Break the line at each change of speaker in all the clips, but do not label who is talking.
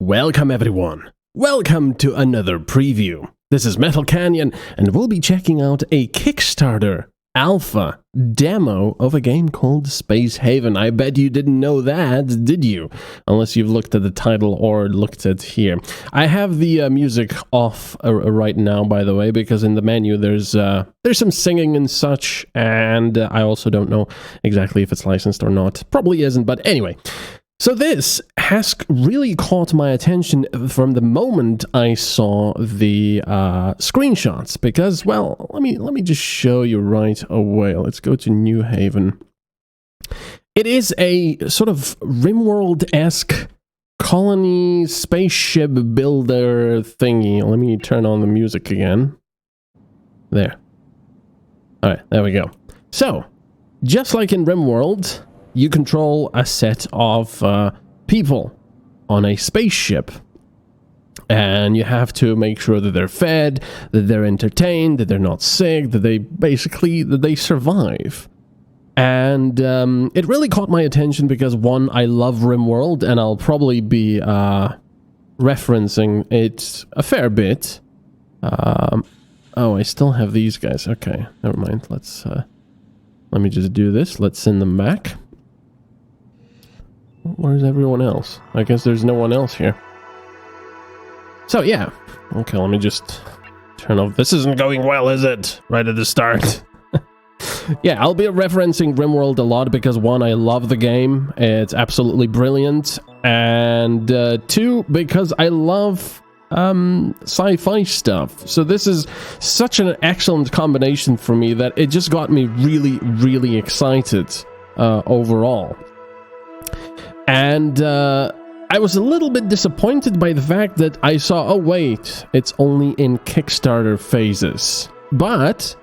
Welcome everyone. Welcome to another preview. This is MetalCanyon, and we'll be checking out a Kickstarter alpha demo of a game called Space Haven. I bet you didn't know that, did you? Unless you've looked at the title or looked at here. I have the music off right now, by the way, because in the menu there's some singing and such, and I also don't know exactly if it's licensed or not. Probably isn't, but anyway. So this has really caught my attention from the moment I saw the screenshots, because, well, let me just show you right away. Let's go to New Haven. It is a sort of Rimworld-esque colony spaceship builder thingy. Let me turn on the music again. There. All right, there we go. So, just like in Rimworld, you control a set of people on a spaceship, and you have to make sure that they're fed, that they're entertained, that they're not sick, that they survive. And it really caught my attention because, one, I love Rimworld, and I'll probably be referencing it a fair bit. Oh, I still have these guys. Okay, never mind. Let me just do this. Let's send them back. Where's everyone else? I guess there's no one else here. So, yeah. Okay, let me just turn off. This isn't going well, is it? Right at the start. Yeah, I'll be referencing Rimworld a lot because, one, I love the game. It's absolutely brilliant. And, two, because I love sci-fi stuff. So this is such an excellent combination for me that it just got me really, really excited overall. And I was a little bit disappointed by the fact that I saw, oh wait, it's only in Kickstarter phases. But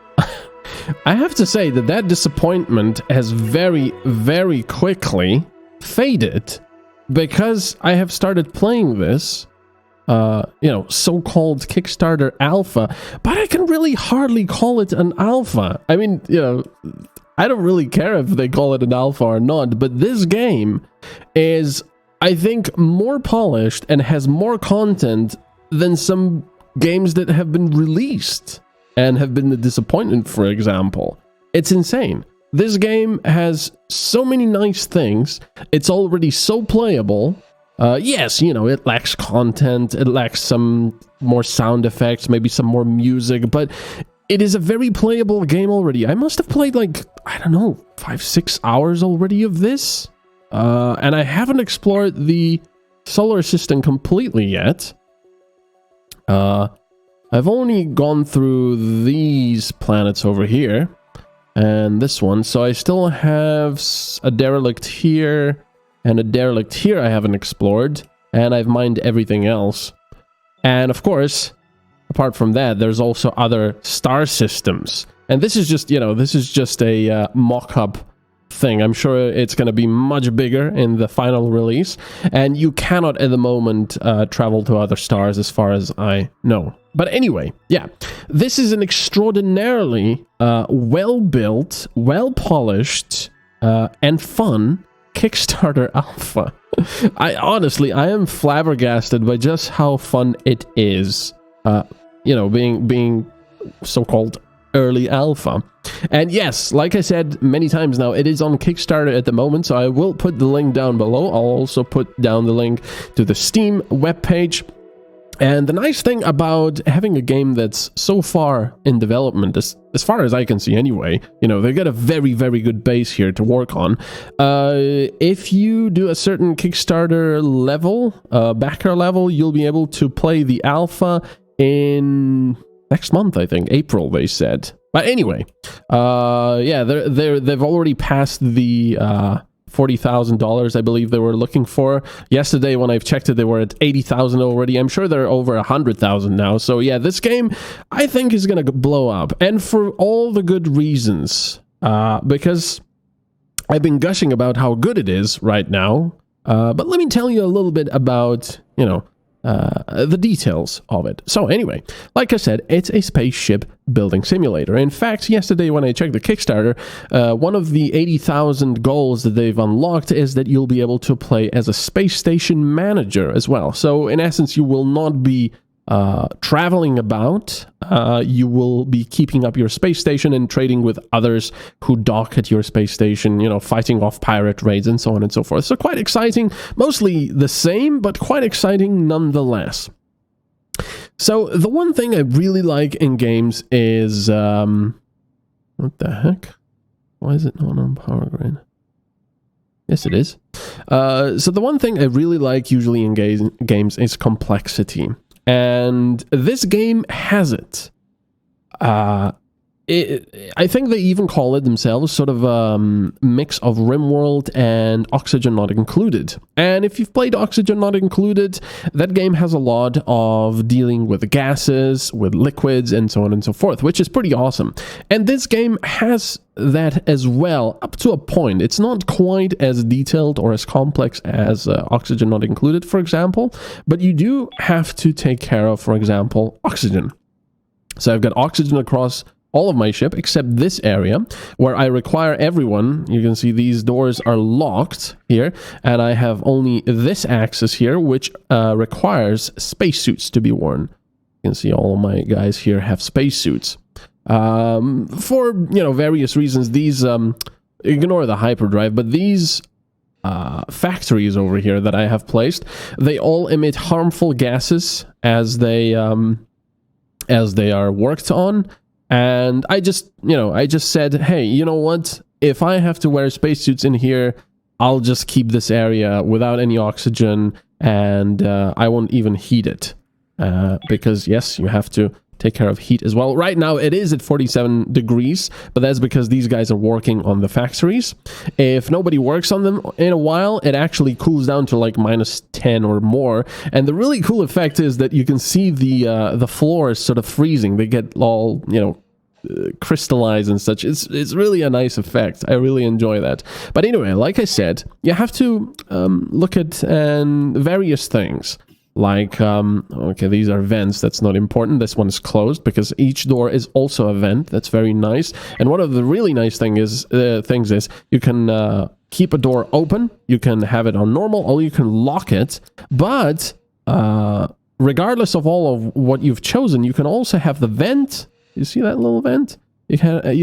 I have to say that disappointment has very, very quickly faded because I have started playing this, so-called Kickstarter alpha, but I can really hardly call it an alpha. I mean, I don't really care if they call it an alpha or not, but this game is, I think, more polished and has more content than some games that have been released and have been a disappointment, for example. It's insane. This game has so many nice things. It's already so playable. Yes, it lacks content, it lacks some more sound effects, maybe some more music, but it is a very playable game already. I must have played, 5-6 hours already of this. And I haven't explored the solar system completely yet. I've only gone through these planets over here and this one, so I still have a derelict here and a derelict here I haven't explored, and I've mined everything else. And of course, apart from that, there's also other star systems. And this is just, a mock-up thing. I'm sure it's going to be much bigger in the final release. And you cannot, at the moment, travel to other stars as far as I know. But anyway, yeah. This is an extraordinarily well-built, well-polished, and fun Kickstarter alpha. I am flabbergasted by just how fun it is. Being so-called early alpha. And yes, like I said many times now, it is on Kickstarter at the moment, so I will put the link down below. I'll also put down the link to the Steam webpage. And the nice thing about having a game that's so far in development, as far as I can see anyway, they've got a very, very good base here to work on. If you do a certain Kickstarter level, backer level, you'll be able to play the alpha in next month, I think, April, they said. But anyway, yeah, they've already passed the $40,000, I believe they were looking for. Yesterday, when I've checked it, they were at 80,000 already. I'm sure they're over 100,000 now. So yeah, this game, I think, is going to blow up. And for all the good reasons. Because I've been gushing about how good it is right now. But let me tell you a little bit about, the details of it. So anyway, like I said, it's a spaceship building simulator. In fact, yesterday when I checked the Kickstarter, one of the 80,000 goals that they've unlocked is that you'll be able to play as a space station manager as well. So in essence, you will not be traveling about. You will be keeping up your space station and trading with others who dock at your space station, you know, fighting off pirate raids and so on and so forth. So quite exciting, mostly the same, but quite exciting nonetheless. So the one thing I really like in games is, what the heck? Why is it not on power grid? Yes, it is. So the one thing I really like usually in games is complexity. And this game has it. I think they even call it themselves sort of a mix of Rimworld and Oxygen Not Included. And if you've played Oxygen Not Included, that game has a lot of dealing with gases, with liquids, and so on and so forth, which is pretty awesome. And this game has that as well, up to a point. It's not quite as detailed or as complex as Oxygen Not Included, for example, but you do have to take care of, for example, oxygen. So I've got oxygen across all of my ship except this area where I require everyone. You can see these doors are locked here, and I have only this axis here, which requires spacesuits to be worn. You can see all of my guys here have spacesuits. For, you know, various reasons, these, ignore the hyperdrive, but these factories over here that I have placed, they all emit harmful gases as they are worked on. And I just said, hey, you know what? If I have to wear spacesuits in here, I'll just keep this area without any oxygen, and I won't even heat it. Because, yes, you have to take care of heat as well. Right now, it is at 47 degrees, but that's because these guys are working on the factories. If nobody works on them in a while, it actually cools down to like -10 or more. And the really cool effect is that you can see the floors sort of freezing. They get all, you know, crystallized and such. It's really a nice effect. I really enjoy that. But anyway, like I said, you have to look at various things. Like, okay, these are vents. That's not important. This one is closed because each door is also a vent. That's very nice. And one of the really nice things is you can keep a door open. You can have it on normal, or you can lock it. But regardless of all of what you've chosen, you can also have the vent. You see that little vent? You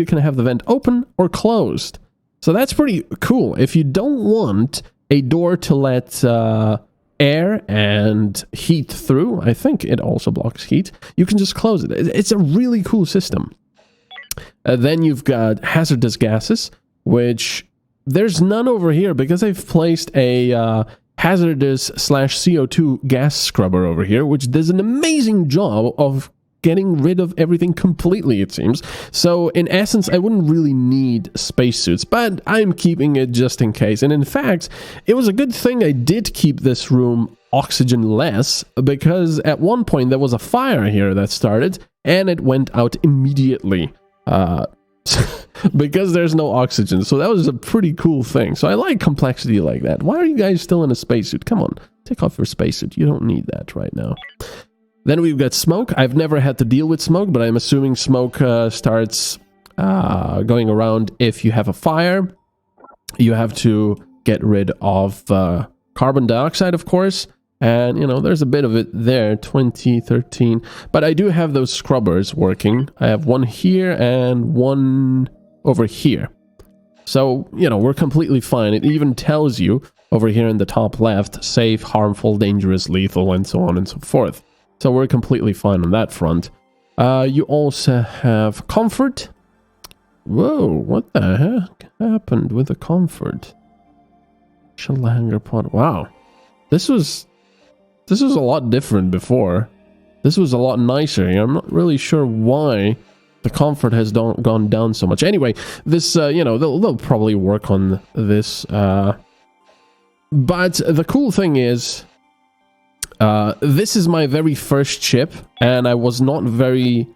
can have the vent open or closed. So that's pretty cool. If you don't want a door to let air and heat through, I think it also blocks heat, you can just close it. It's a really cool system. Then you've got hazardous gases, which there's none over here because I've placed a hazardous/CO2 gas scrubber over here, which does an amazing job of getting rid of everything completely, it seems. So in essence, I wouldn't really need spacesuits, but I'm keeping it just in case. And in fact, it was a good thing I did keep this room oxygen-less, because at one point there was a fire here that started, and it went out immediately. Because there's no oxygen. So that was a pretty cool thing. So I like complexity like that. Why are you guys still in a spacesuit? Come on, take off your spacesuit. You don't need that right now. Then we've got smoke. I've never had to deal with smoke, but I'm assuming smoke starts going around if you have a fire. You have to get rid of carbon dioxide, of course. And, you know, there's a bit of it there, 2013. But I do have those scrubbers working. I have one here and one over here. So, you know, we're completely fine. It even tells you over here in the top left, safe, harmful, dangerous, lethal, and so on and so forth. So we're completely fine on that front. You also have comfort. Whoa, what the heck happened with the comfort? Shuttle hangar pod. Wow. This was a lot different before. This was a lot nicer. I'm not really sure why the comfort has gone down so much. Anyway, this, you know, they'll probably work on this. But the cool thing is, this is my very first ship, and I was not very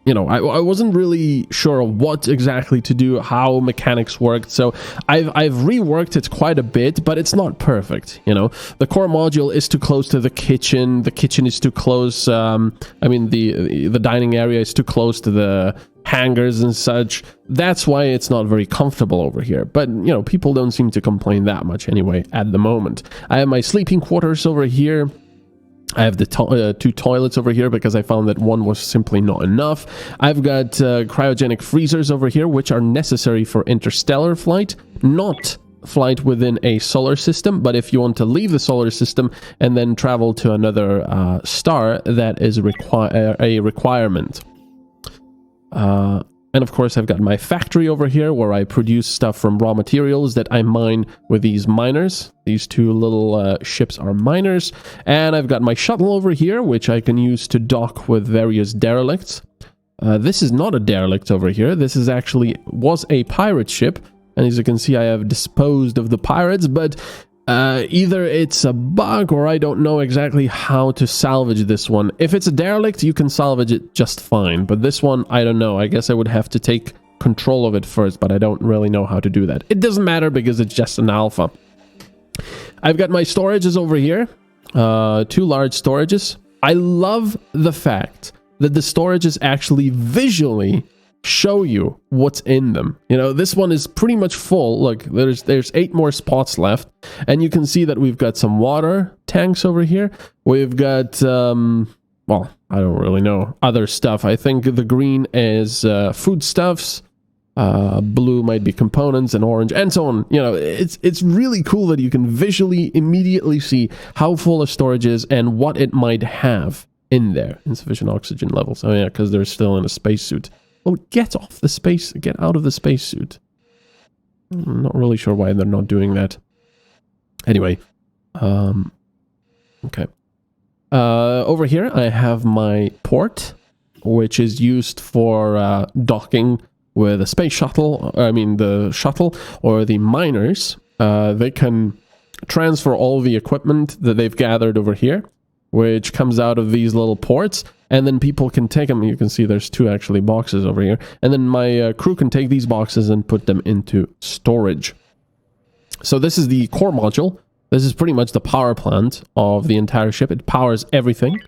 you know, I wasn't really sure of what exactly to do, how mechanics worked, so I've reworked it quite a bit, but it's not perfect, you know. The core module is too close to the kitchen is too close, I mean, the dining area is too close to the hangars and such. That's why it's not very comfortable over here, but, you know, people don't seem to complain that much anyway at the moment. I have my sleeping quarters over here. I have the two toilets over here because I found that one was simply not enough. I've got cryogenic freezers over here, which are necessary for interstellar flight, not flight within a solar system, but if you want to leave the solar system and then travel to another star, that is a requirement. And of course, I've got my factory over here where I produce stuff from raw materials that I mine with these miners. These two little ships are miners. And I've got my shuttle over here, which I can use to dock with various derelicts. This is not a derelict over here. This is was a pirate ship. And as you can see, I have disposed of the pirates, but either it's a bug or I don't know exactly how to salvage this one. If it's a derelict, you can salvage it just fine, but this one, I don't know. I guess I would have to take control of it first, but I don't really know how to do that. It doesn't matter because it's just an alpha. I've got my storages over here, 2 large storages. I love the fact that the storages actually visually show you what's in them. You know, this one is pretty much full. Look, there's 8 more spots left, and you can see that we've got some water tanks over here. We've got well, I don't really know, other stuff. I think the green is foodstuffs, blue might be components, and orange, and so on. You know, it's really cool that you can visually immediately see how full a storage is and what it might have in there. Insufficient oxygen levels. Oh yeah, because they're still in a spacesuit. Well, get out of the spacesuit. I'm not really sure why they're not doing that. Anyway, okay. Over here, I have my port, which is used for docking with a space shuttle. I mean, the shuttle or the miners. They can transfer all the equipment that they've gathered over here, which comes out of these little ports, and then people can take them. You can see there's 2 actually boxes over here, and then my crew can take these boxes and put them into storage. So this is the core module. This is pretty much the power plant of the entire ship. It powers everything.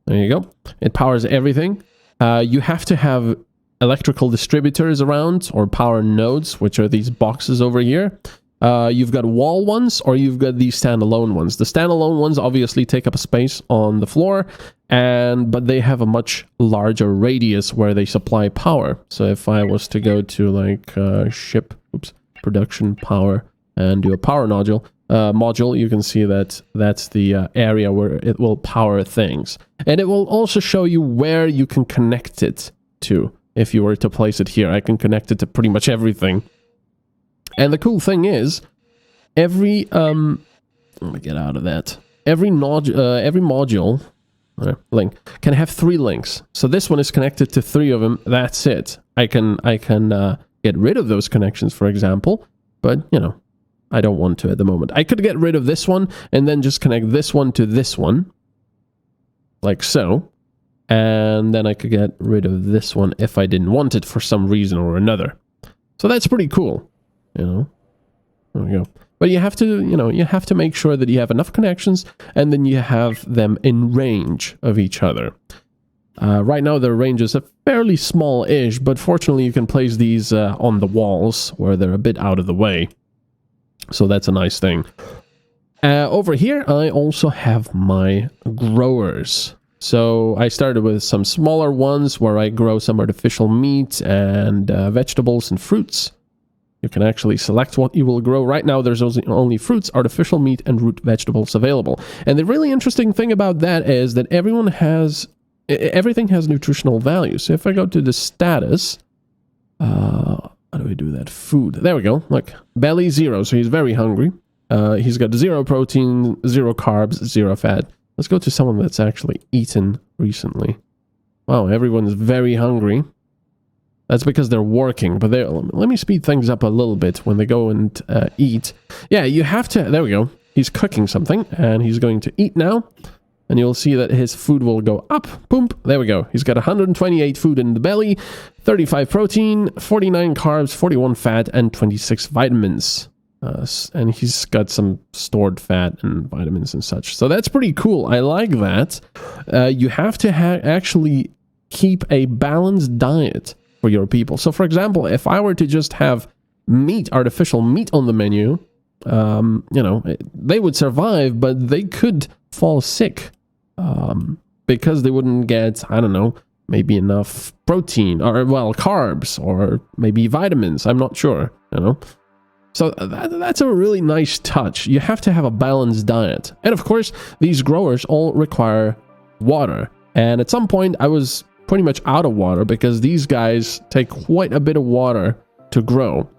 There you go. It powers everything. You have to have electrical distributors around, or power nodes, which are these boxes over here. You've got wall ones, or you've got these standalone ones. The standalone ones obviously take up a space on the floor, but they have a much larger radius where they supply power. So if I was to go to like ship, production power, and do a power module, you can see that that's the area where it will power things. And it will also show you where you can connect it to. If you were to place it here, I can connect it to pretty much everything. And the cool thing is, let me get out of that. Every module link can have 3 links. So this one is connected to 3 of them. That's it. I can get rid of those connections, for example, but you know, I don't want to at the moment. I could get rid of this one and then just connect this one to this one, like so. And then I could get rid of this one if I didn't want it for some reason or another. So that's pretty cool. You know, there we go. But you have to, you know, you have to make sure that you have enough connections and then you have them in range of each other. Right now their range is a fairly small-ish, but fortunately you can place these on the walls where they're a bit out of the way. So that's a nice thing. Over here I also have my growers. So I started with some smaller ones where I grow some artificial meat and vegetables and fruits. You can actually select what you will grow. Right now, there's only fruits, artificial meat, and root vegetables available. And the really interesting thing about that is that everything has nutritional value. So if I go to the status, how do we do that? Food. There we go. Look, belly 0. So he's very hungry. He's got 0 protein, 0 carbs, 0 fat. Let's go to someone that's actually eaten recently. Wow, everyone's very hungry. That's because they're working, but let me speed things up a little bit when they go and eat. Yeah, you have to, there we go. He's cooking something, and he's going to eat now. and you'll see that his food will go up. Boom, there we go. He's got 128 food in the belly, 35 protein, 49 carbs, 41 fat, and 26 vitamins. And he's got some stored fat and vitamins and such. So that's pretty cool. I like that. You have to actually keep a balanced diet for your people. So for example, if I were to just have meat, artificial meat on the menu, you know, they would survive, but they could fall sick because they wouldn't get, I don't know, maybe enough protein or, well, carbs or maybe vitamins. I'm not sure, you know. So that's a really nice touch. You have to have a balanced diet. And of course, these growers all require water. And at some point, I was pretty much out of water because these guys take quite a bit of water to grow.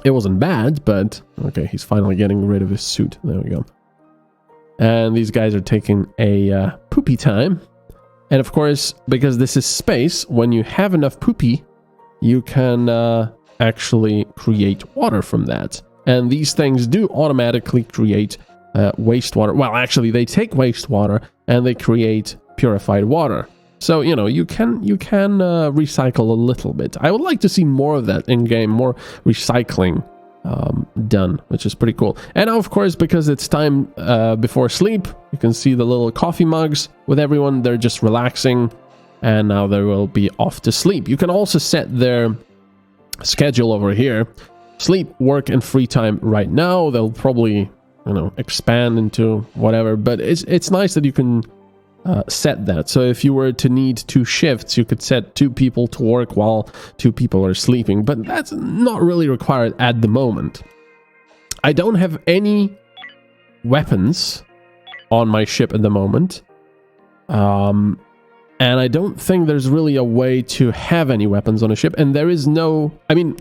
It wasn't bad, but okay, he's finally getting rid of his suit. There we go. And these guys are taking a poopy time. And of course, because this is space, when you have enough poopy, you can actually create water from that. And these things do automatically create wastewater. Well, actually, they take wastewater and they create purified water. So, you know, you can recycle a little bit. I would like to see more of that in game, more recycling done, which is pretty cool. And now, of course, because it's time before sleep, you can see the little coffee mugs with everyone. They're just relaxing, and now they will be off to sleep. You can also set their schedule over here. Sleep, work, and free time right now. They'll probably, you know, expand into whatever, but it's nice that you can set that. So if you were to need 2 shifts, you could set 2 people to work while 2 people are sleeping, but that's not really required at the moment. I don't have any weapons on my ship at the moment, and I don't think there's really a way to have any weapons on a ship, and there is no, I mean,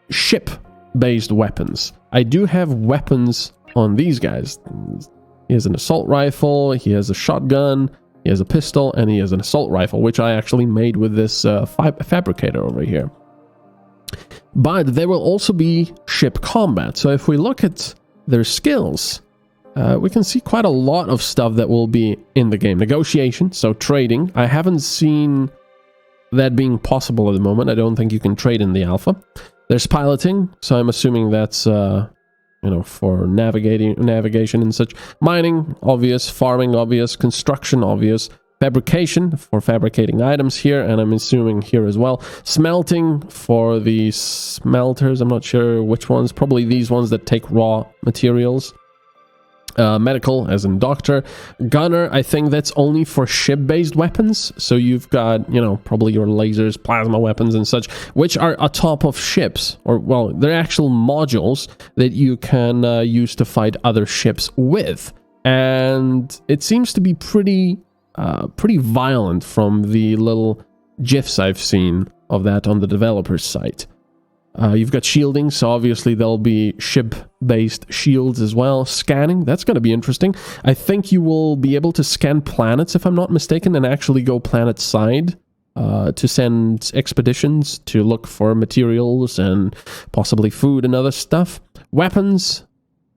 ship-based weapons. I do have weapons on these guys. He has an assault rifle, he has a shotgun, he has a pistol, and he has an assault rifle, which I actually made with this fabricator over here. But there will also be ship combat. So if we look at their skills, we can see quite a lot of stuff that will be in the game. Negotiation, so trading. I haven't seen that being possible at the moment. I don't think you can trade in the alpha. There's piloting, so I'm assuming that's you know, for navigation and such. Mining, obvious. Farming, obvious. Construction, obvious. Fabrication, for fabricating items here, and I'm assuming here as well. Smelting, for the smelters. I'm not sure which ones. Probably these ones that take raw materials. Medical, as in doctor. Gunner, I think that's only for ship-based weapons. So you've got, you know, probably your lasers, plasma weapons and such, which are atop of ships. Or, well, they're actual modules that you can use to fight other ships with. And it seems to be pretty violent from the little GIFs I've seen of that on the developer's site. You've got shielding, so obviously there'll be ship-based shields as well. Scanning, that's going to be interesting. I think you will be able to scan planets, if I'm not mistaken, and actually go planet-side to send expeditions to look for materials and possibly food and other stuff. Weapons,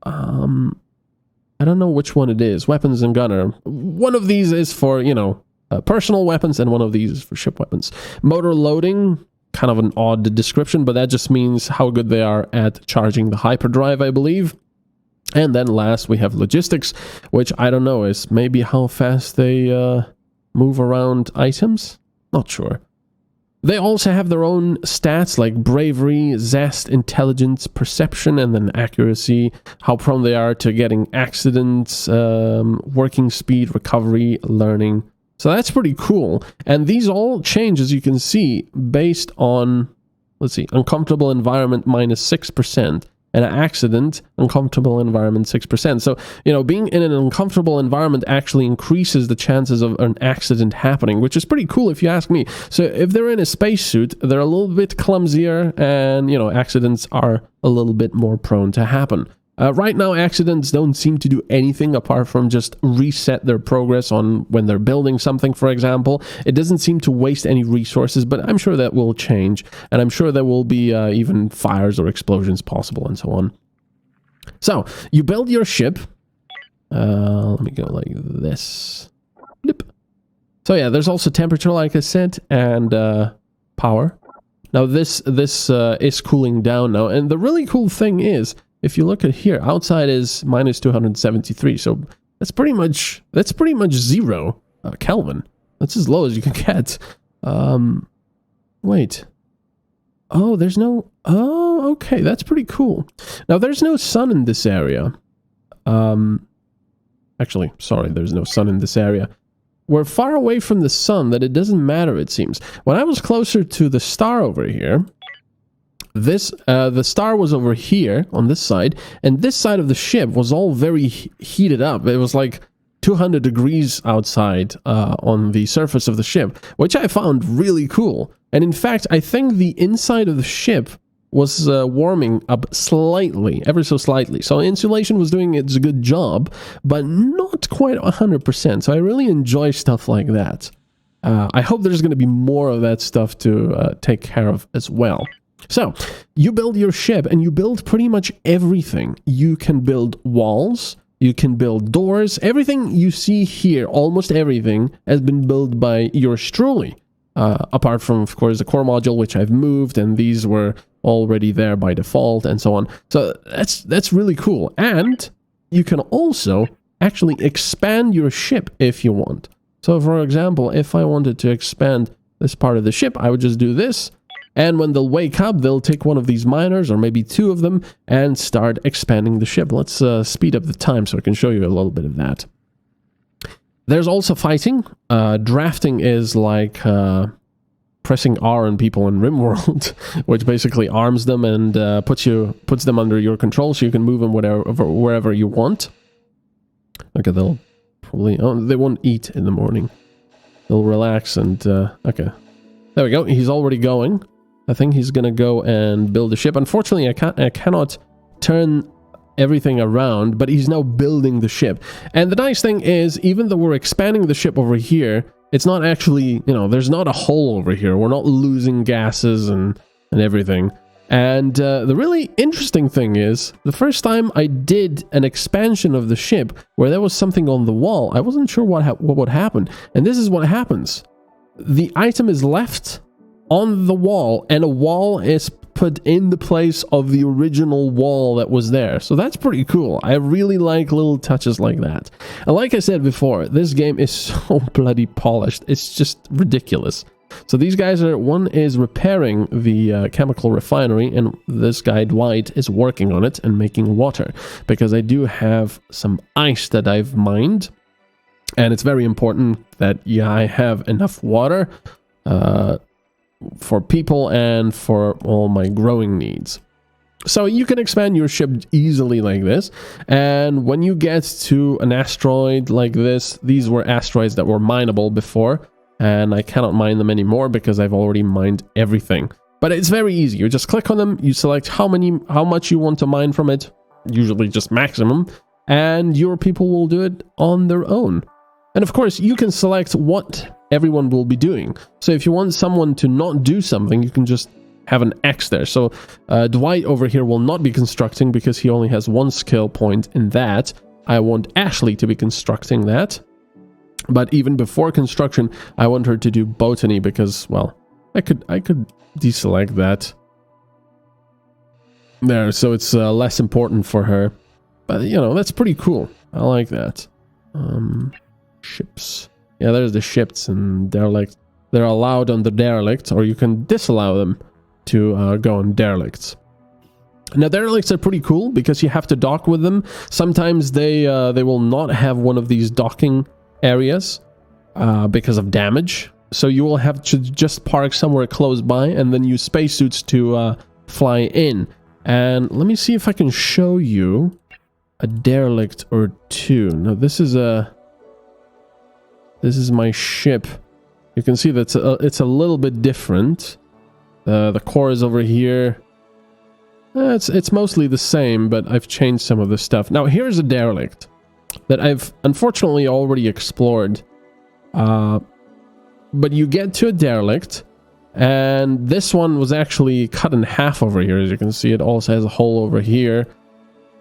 I don't know which one it is. Weapons and gunner. One of these is for, you know, personal weapons, and one of these is for ship weapons. Motor loading, kind of an odd description, but that just means how good they are at charging the hyperdrive, I believe. And then last we have logistics, which I don't know, is maybe how fast they move around items? Not sure. They also have their own stats like bravery, zest, intelligence, perception, and then accuracy, how prone they are to getting accidents, working speed, recovery, learning. So that's pretty cool. And these all change, as you can see, based on, let's see, uncomfortable environment minus 6%, and an accident, uncomfortable environment 6%. So, you know, being in an uncomfortable environment actually increases the chances of an accident happening, which is pretty cool if you ask me. So if they're in a spacesuit, they're a little bit clumsier, and, you know, accidents are a little bit more prone to happen. Right now, accidents don't seem to do anything apart from just reset their progress on when they're building something, for example. It doesn't seem to waste any resources, but I'm sure that will change, and I'm sure there will be even fires or explosions possible and so on. So, you build your ship. Let me go like this. So yeah, there's also temperature, like I said, and power. Now this is cooling down now, and the really cool thing is, if you look at here, outside is minus 273, so that's pretty much 0 Kelvin. That's as low as you can get. Wait. Oh, there's no... Oh, okay, that's pretty cool. Now, there's no sun in this area. Actually, sorry, there's no sun in this area. We're far away from the sun that it doesn't matter, it seems. When I was closer to the star over here, the star was over here on this side, and this side of the ship was all very heated up. It was like 200 degrees outside on the surface of the ship, which I found really cool. And in fact, I think the inside of the ship was warming up slightly, ever so slightly. So insulation was doing its good job, but not quite 100%. So I really enjoy stuff like that. I hope there's going to be more of that stuff to take care of as well. So you build your ship and you build pretty much everything. You can build walls, you can build doors, everything you see here, almost everything has been built by yours truly. Apart from, of course, the core module, which I've moved, and these were already there by default, and so on. So that's really cool. And you can also actually expand your ship if you want. So, for example, if I wanted to expand this part of the ship, I would just do this. And when they'll wake up, they'll take one of these miners, or maybe two of them, and start expanding the ship. Let's speed up the time so I can show you a little bit of that. There's also fighting. Drafting is like pressing R on people in Rimworld, which basically arms them and puts them under your control, so you can move them wherever you want. Okay, they'll probably... Oh, they won't eat in the morning. They'll relax and... okay. There we go. He's already going. I think he's gonna go and build a ship. Unfortunately, I cannot turn everything around, but he's now building the ship. And the nice thing is, even though we're expanding the ship over here, it's not actually, you know, there's not a hole over here. We're not losing gases and everything. And the really interesting thing is, the first time I did an expansion of the ship where there was something on the wall, I wasn't sure what would happen. And this is what happens. The item is left on the wall, and a wall is put in the place of the original wall that was there. So that's pretty cool. I really like little touches like that. And like I said before, this game is so bloody polished. It's just ridiculous. So these guys are... One is repairing the chemical refinery, and this guy, Dwight, is working on it and making water. Because I do have some ice that I've mined. And it's very important that, yeah, I have enough water for people and for all my growing needs. So you can expand your ship easily like this. And when you get to an asteroid like this, these were asteroids that were mineable before, and I cannot mine them anymore because I've already mined everything. But it's very easy. You just click on them, you select how much you want to mine from it, usually just maximum, and your people will do it on their own. And of course, you can select what everyone will be doing. So if you want someone to not do something, you can just have an X there. So Dwight over here will not be constructing because he only has one skill point in that. I want Ashley to be constructing that. But even before construction, I want her to do botany because, well, I could deselect that. There, so it's less important for her. But, you know, that's pretty cool. I like that. Ships. Yeah, there's the ships and derelict. They're allowed on the derelict, or you can disallow them to go on derelicts. Now, derelicts are pretty cool because you have to dock with them. Sometimes they will not have one of these docking areas because of damage. So you will have to just park somewhere close by and then use spacesuits to fly in. And let me see if I can show you a derelict or two. Now, this is my ship. You can see that it's a little bit different. The core is over here. It's mostly the same, but I've changed some of the stuff. Now, here's a derelict that I've unfortunately already explored. But you get to a derelict, and this one was actually cut in half over here. As you can see, it also has a hole over here.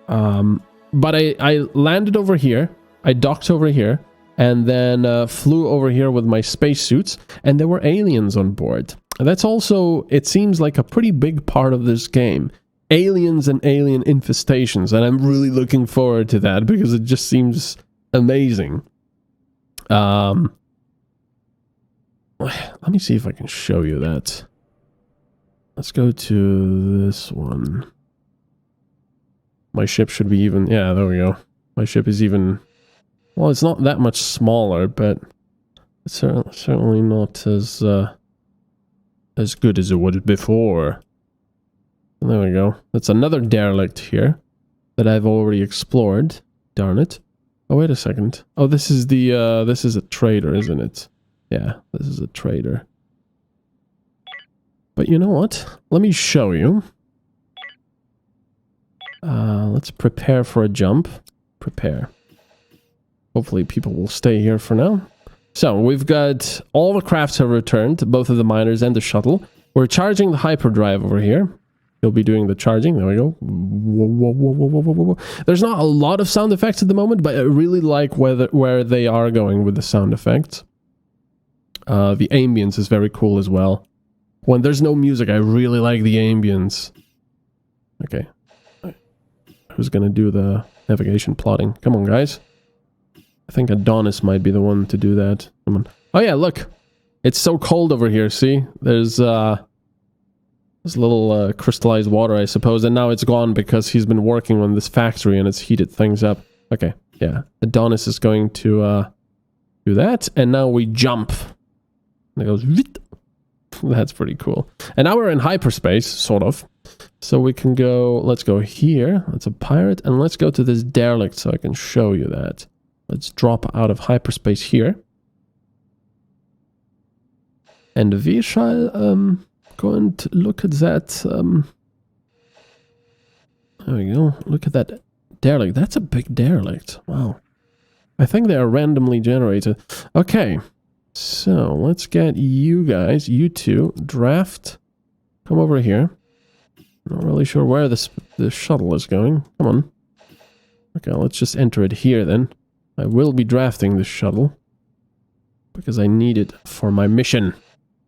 But I landed over here. I docked over here. and then flew over here with my spacesuits, and there were aliens on board. That's also, it seems like a pretty big part of this game. Aliens and alien infestations, and I'm really looking forward to that because it just seems amazing. Let me see if I can show you that. Let's go to this one. My ship should be even... Yeah, there we go. My ship is even... Well, it's not that much smaller, but it's certainly not as good as it was before. And there we go. That's another derelict here that I've already explored. Darn it. Oh, wait a second. Oh, this is the, this is a trader, isn't it? Yeah, this is a trader. But you know what? Let me show you. Let's prepare for a jump. Prepare. Hopefully people will stay here for now. So, we've got all the crafts have returned, both of the miners and the shuttle. We're charging the hyperdrive over here. He'll be doing the charging. There we go. Whoa, whoa, whoa, whoa, whoa, whoa, whoa. There's not a lot of sound effects at the moment, but I really like where they are going with the sound effects. The ambience is very cool as well. When there's no music, I really like the ambience. Okay. Who's gonna do the navigation plotting? Come on, guys. I think Adonis might be the one to do that. Come on. Oh yeah, look. It's so cold over here, see? There's little crystallized water, I suppose, and now it's gone because he's been working on this factory and it's heated things up. Okay, yeah. Adonis is going to do that, and now we jump. And it goes... That's pretty cool. And now we're in hyperspace, sort of. So we can go... Let's go here. That's a pirate. And let's go to this derelict so I can show you that. Let's drop out of hyperspace here. And we shall go and look at that. There we go. Look at that derelict. That's a big derelict. Wow. I think they are randomly generated. Okay. So let's get you guys, you two, draft. Come over here. Not really sure where this shuttle is going. Come on. Okay, let's just enter it here then. I will be drafting this shuttle because I need it for my mission.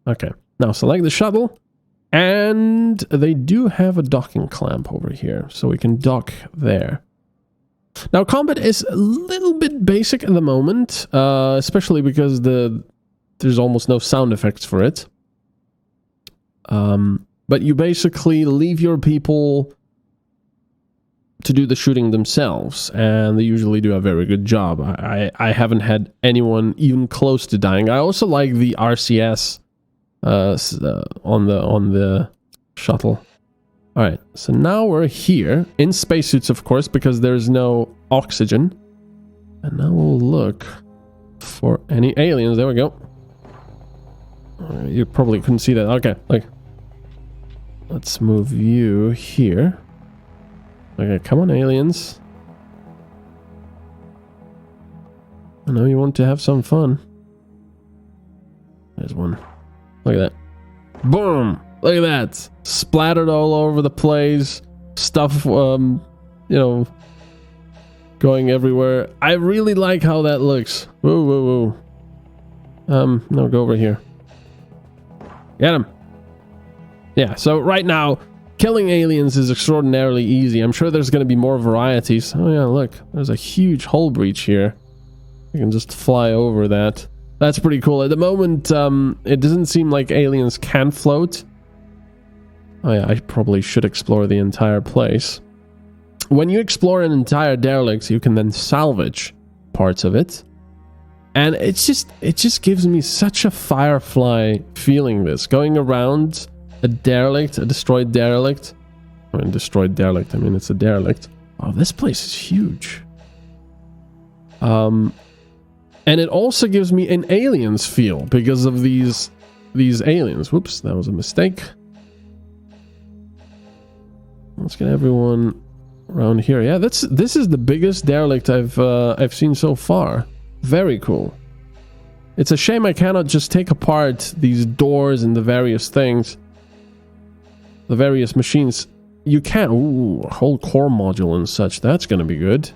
Okay, now select the shuttle, and they do have a docking clamp over here, so we can dock there. Now, combat is a little bit basic at the moment, especially because there's almost no sound effects for it. But you basically leave your people to do the shooting themselves, and they usually do a very good job. I haven't had anyone even close to dying. I also like the RCS on the shuttle. Alright, so now we're here, in spacesuits of course, because there's no oxygen. And now we'll look for any aliens. There we go. You probably couldn't see that. Okay, like, let's move you here. Okay, come on, aliens. I know you want to have some fun. There's one. Look at that. Boom! Look at that. Splattered all over the place. Stuff, you know, going everywhere. I really like how that looks. Whoa, whoa, whoa. No, go over here. Get him. Yeah, so right now, killing aliens is extraordinarily easy. I'm sure there's going to be more varieties. Oh yeah, look. There's a huge hull breach here. You can just fly over that. That's pretty cool. At the moment, it doesn't seem like aliens can float. Oh yeah, I probably should explore the entire place. When you explore an entire derelict, you can then salvage parts of it. And it just gives me such a Firefly feeling, this. Going around a derelict, a destroyed derelict. I mean, destroyed derelict, I mean, it's a derelict. Oh, this place is huge. And it also gives me an aliens feel because of these aliens. Whoops, that was a mistake. Let's get everyone around here. Yeah, this is the biggest derelict I've seen so far. Very cool. It's a shame I cannot just take apart these doors and the various things. The various machines. You can. Ooh, a whole core module and such. That's gonna be good.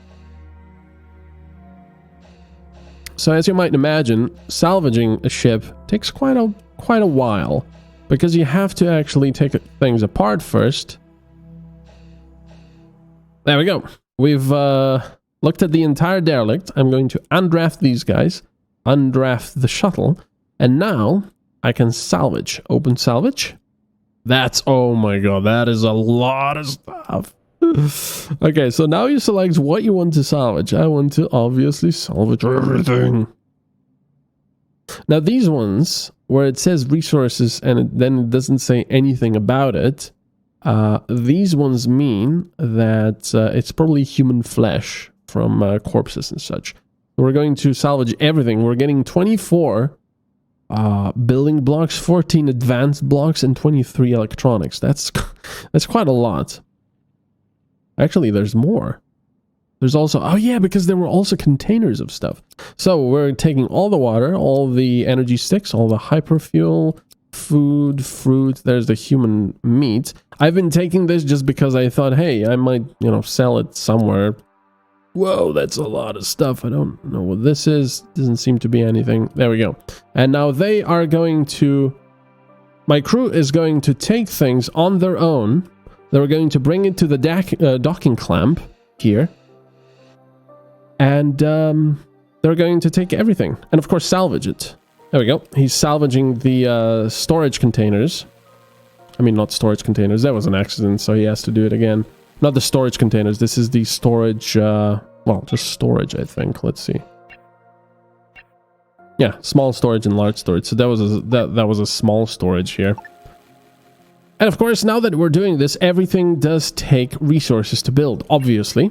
So as you might imagine, salvaging a ship takes quite a while, because you have to actually take things apart first. There we go. We've looked at the entire derelict. I'm going to undraft these guys, undraft the shuttle, and now I can salvage. Open salvage. That's, oh my god, that is a lot of stuff. Okay, so now you select what you want to salvage. I want to obviously salvage everything. Now these ones, where it says resources and then it doesn't say anything about it, these ones mean that it's probably human flesh from corpses and such. We're going to salvage everything. We're getting 24 building blocks, 14 advanced blocks, and 23 electronics. That's quite a lot. Actually, there's more. There's also, oh yeah, because there were also containers of stuff. So we're taking all the water, all the energy sticks, all the hyperfuel, food, fruit. There's the human meat. I've been taking this just because I thought, hey, I might, sell it somewhere. Whoa, that's a lot of stuff. I don't know what this is. Doesn't seem to be anything. There we go. And now they are going to... My crew is going to take things on their own. They're going to bring it to the docking clamp here. And they're going to take everything. And of course, salvage it. There we go. He's salvaging the storage containers. I mean, not storage containers. That was an accident, so he has to do it again. Not the storage containers. This is the storage, well, just storage, I think. Let's see. Yeah, small storage and large storage. So that was a small storage here. And of course, now that we're doing this, everything does take resources to build, obviously.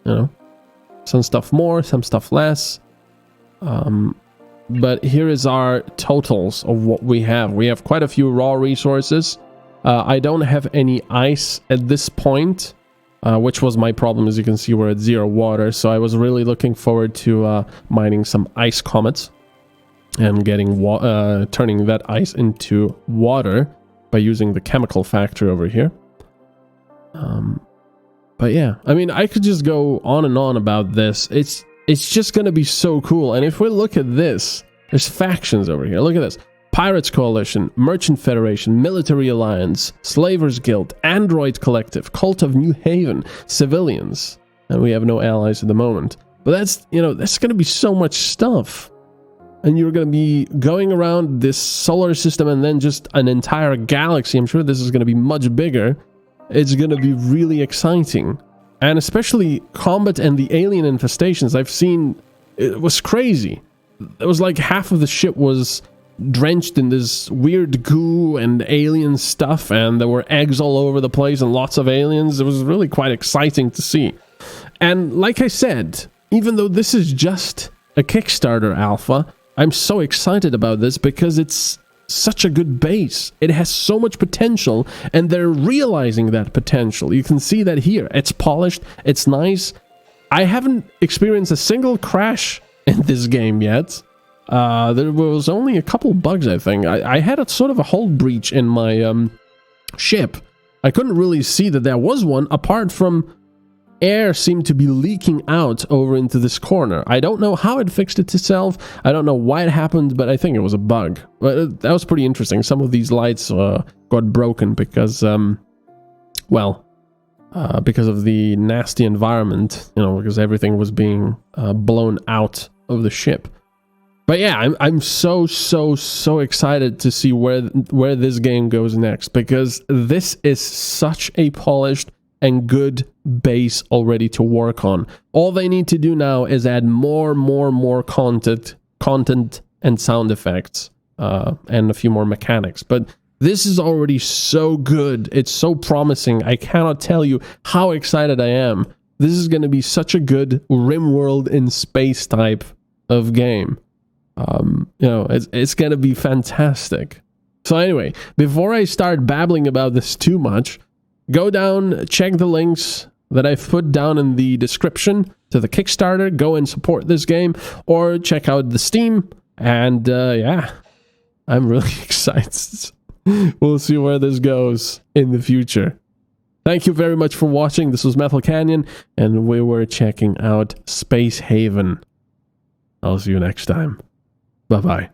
Some stuff more, some stuff less. But here is our totals of what we have. We have quite a few raw resources. I don't have any ice at this point, which was my problem. As you can see, we're at 0 water. So I was really looking forward to mining some ice comets and getting turning that ice into water by using the chemical factory over here. But yeah, I mean, I could just go on and on about this. It's just going to be so cool. And if we look at this, there's factions over here. Look at this. Pirates Coalition, Merchant Federation, Military Alliance, Slavers Guild, Android Collective, Cult of New Haven, Civilians. And we have no allies at the moment. But that's, that's going to be so much stuff. And you're going to be going around this solar system and then just an entire galaxy. I'm sure this is going to be much bigger. It's going to be really exciting. And especially combat and the alien infestations I've seen, it was crazy. It was like half of the ship was drenched in this weird goo and alien stuff, and there were eggs all over the place and lots of aliens. It was really quite exciting to see. And like I said, even though this is just a Kickstarter alpha, I'm so excited about this because it's such a good base. It has so much potential, and they're realizing that potential. You can see that here. It's polished, it's nice. I haven't experienced a single crash in this game yet. There was only a couple bugs, I think. I had a sort of a hull breach in my ship. I couldn't really see that there was one, apart from air seemed to be leaking out over into this corner. I don't know how it fixed it itself. I don't know why it happened, but I think it was a bug. But that was pretty interesting. Some of these lights got broken because, because of the nasty environment, because everything was being blown out of the ship. But yeah, I'm so excited to see where this game goes next, because this is such a polished and good base already to work on. All they need to do now is add more content and sound effects, and a few more mechanics. But this is already so good. It's so promising. I cannot tell you how excited I am. This is going to be such a good Rimworld in space type of game. It's going to be fantastic. So anyway, before I start babbling about this too much, go down, check the links that I've put down in the description to the Kickstarter. Go and support this game, or check out the Steam. And yeah, I'm really excited. We'll see where this goes in the future. Thank you very much for watching. This was MetalCanyon, and we were checking out Space Haven. I'll see you next time. Bye-bye.